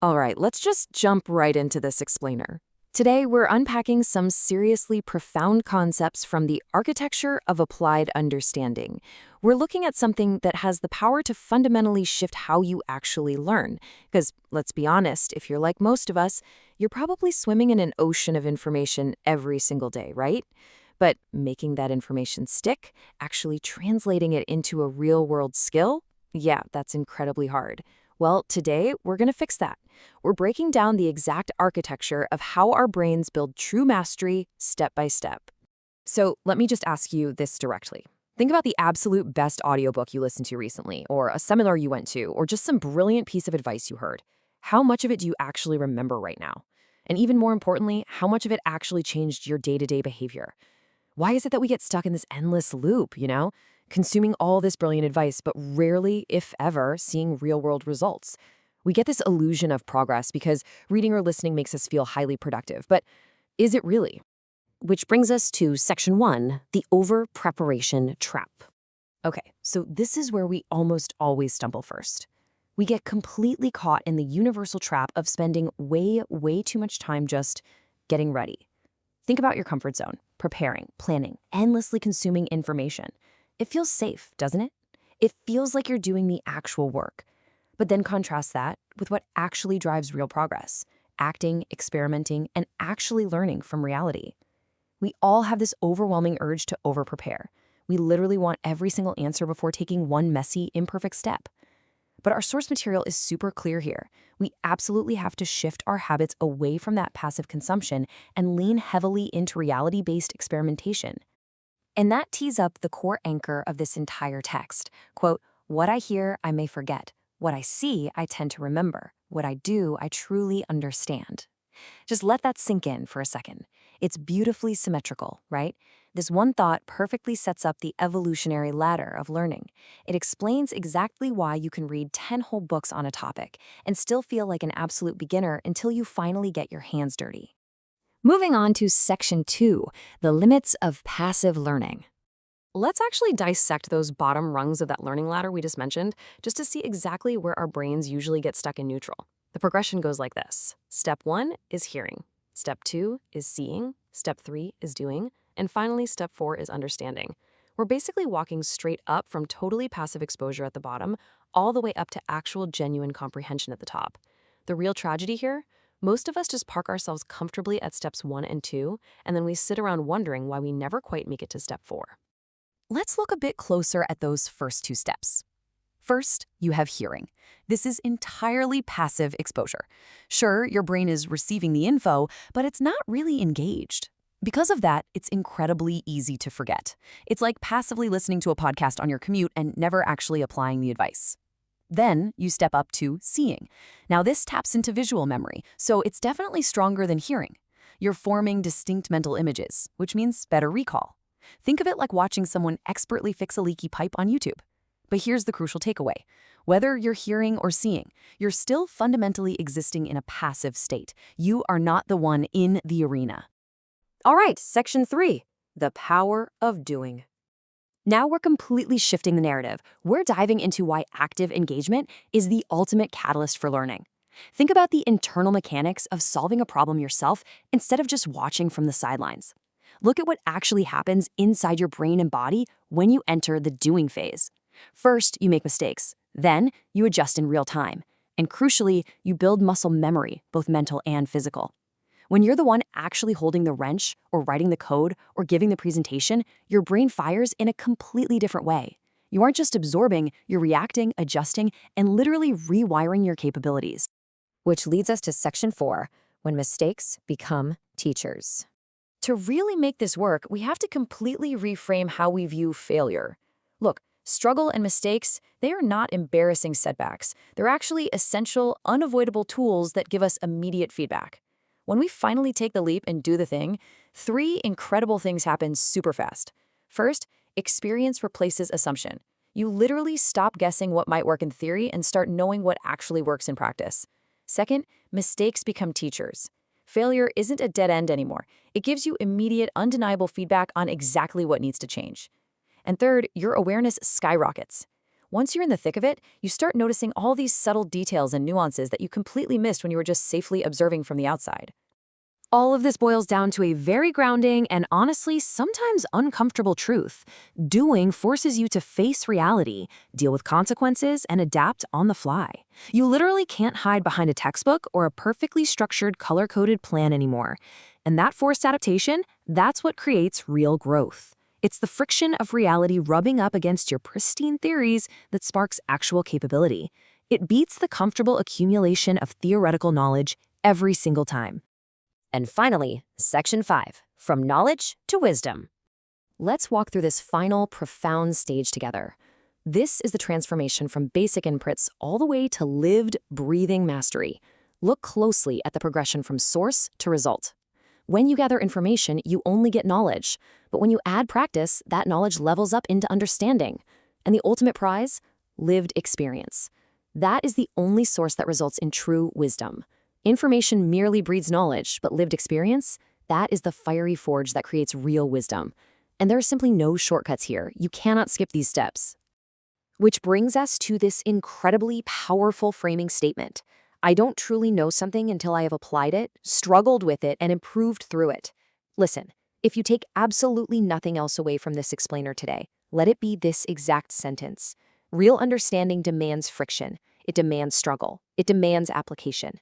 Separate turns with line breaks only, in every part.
All right, let's just jump right into this explainer. Today, we're unpacking some seriously profound concepts from the architecture of applied understanding. We're looking at something that has the power to fundamentally shift how you actually learn. Because, let's be honest, if you're like most of us, you're probably swimming in an ocean of information every single day, right? But making that information stick, actually translating it into a real-world skill, yeah, that's incredibly hard. Well, today, we're going to fix that. We're breaking down the exact architecture of how our brains build true mastery step by step. So let me just ask you this directly. Think about the absolute best audiobook you listened to recently, or a seminar you went to, or just some brilliant piece of advice you heard. How much of it do you actually remember right now? And even more importantly, how much of it actually changed your day-to-day behavior? Why is it that we get stuck in this endless loop? Consuming all this brilliant advice, but rarely, if ever, seeing real-world results. We get this illusion of progress because reading or listening makes us feel highly productive. But is it really?
Which brings us to section 1, the over-preparation trap.
Okay, so this is where we almost always stumble first. We get completely caught in the universal trap of spending way too much time just getting ready. Think about your comfort zone, preparing, planning, endlessly consuming information. It feels safe, doesn't it? It feels like you're doing the actual work. But then contrast that with what actually drives real progress: acting, experimenting, and actually learning from reality. We all have this overwhelming urge to over-prepare. We literally want every single answer before taking one messy, imperfect step. But our source material is super clear here. We absolutely have to shift our habits away from that passive consumption and lean heavily into reality-based experimentation. And that tees up the core anchor of this entire text. Quote, "What I hear, I may forget. What I see, I tend to remember. What I do, I truly understand." Just let that sink in for a second. It's beautifully symmetrical, right? This one thought perfectly sets up the evolutionary ladder of learning. It explains exactly why you can read 10 whole books on a topic and still feel like an absolute beginner until you finally get your hands dirty. Moving on to section 2, the limits of passive learning. Let's actually dissect those bottom rungs of that learning ladder we just mentioned, just to see exactly where our brains usually get stuck in neutral. The progression goes like this. Step 1 is hearing. Step 2 is seeing. Step 3 is doing. And finally, step 4 is understanding. We're basically walking straight up from totally passive exposure at the bottom, all the way up to actual genuine comprehension at the top. The real tragedy here? Most of us just park ourselves comfortably at steps 1 and 2, and then we sit around wondering why we never quite make it to step 4. Let's look a bit closer at those first 2 steps. First, you have hearing. This is entirely passive exposure. Sure, your brain is receiving the info, but it's not really engaged. Because of that, it's incredibly easy to forget. It's like passively listening to a podcast on your commute and never actually applying the advice. Then you step up to seeing. Now this taps into visual memory, so it's definitely stronger than hearing. You're forming distinct mental images, which means better recall. Think of it like watching someone expertly fix a leaky pipe on YouTube. But here's the crucial takeaway. Whether you're hearing or seeing, you're still fundamentally existing in a passive state. You are not the one in the arena. All right, section 3, the power of doing. Now we're completely shifting the narrative. We're diving into why active engagement is the ultimate catalyst for learning. Think about the internal mechanics of solving a problem yourself instead of just watching from the sidelines. Look at what actually happens inside your brain and body when you enter the doing phase. First, you make mistakes. Then, you adjust in real time. And crucially, you build muscle memory, both mental and physical. When you're the one actually holding the wrench, or writing the code, or giving the presentation, your brain fires in a completely different way. You aren't just absorbing, you're reacting, adjusting, and literally rewiring your capabilities. Which leads us to section 4, when mistakes become teachers. To really make this work, we have to completely reframe how we view failure. Look, struggle and mistakes, they are not embarrassing setbacks. They're actually essential, unavoidable tools that give us immediate feedback. When we finally take the leap and do the thing, 3 incredible things happen super fast. First, experience replaces assumption. You literally stop guessing what might work in theory and start knowing what actually works in practice. Second, mistakes become teachers. Failure isn't a dead end anymore. It gives you immediate, undeniable feedback on exactly what needs to change. And third, your awareness skyrockets. Once you're in the thick of it, you start noticing all these subtle details and nuances that you completely missed when you were just safely observing from the outside. All of this boils down to a very grounding and honestly sometimes uncomfortable truth. Doing forces you to face reality, deal with consequences, and adapt on the fly. You literally can't hide behind a textbook or a perfectly structured color-coded plan anymore. And that forced adaptation, that's what creates real growth. It's the friction of reality rubbing up against your pristine theories that sparks actual capability. It beats the comfortable accumulation of theoretical knowledge every single time.
And finally, Section 5, From Knowledge to Wisdom.
Let's walk through this final, profound stage together. This is the transformation from basic inputs all the way to lived, breathing mastery. Look closely at the progression from source to result. When you gather information, you only get knowledge. But when you add practice, that knowledge levels up into understanding. And the ultimate prize? Lived experience. That is the only source that results in true wisdom. Information merely breeds knowledge, but lived experience? That is the fiery forge that creates real wisdom. And there are simply no shortcuts here. You cannot skip these steps. Which brings us to this incredibly powerful framing statement. I don't truly know something until I have applied it, struggled with it, and improved through it. Listen, if you take absolutely nothing else away from this explainer today, let it be this exact sentence. Real understanding demands friction. It demands struggle. It demands application.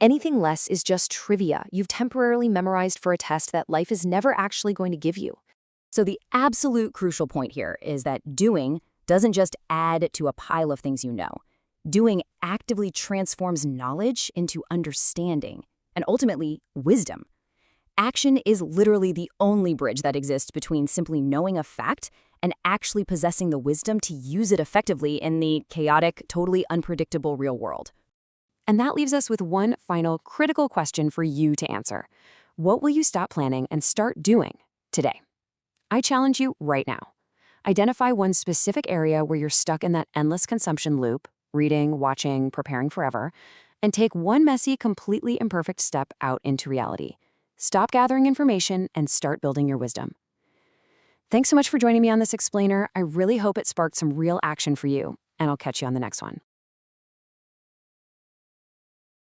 Anything less is just trivia you've temporarily memorized for a test that life is never actually going to give you. So the absolute crucial point here is that doing doesn't just add to a pile of things you know. Doing actively transforms knowledge into understanding and ultimately wisdom. Action is literally the only bridge that exists between simply knowing a fact and actually possessing the wisdom to use it effectively in the chaotic, totally unpredictable real world. And that leaves us with one final critical question for you to answer. What will you stop planning and start doing today? I challenge you right now. Identify one specific area where you're stuck in that endless consumption loop, reading, watching, preparing forever, and take one messy, completely imperfect step out into reality. Stop gathering information and start building your wisdom. Thanks so much for joining me on this explainer. I really hope it sparked some real action for you, and I'll catch you on the next one.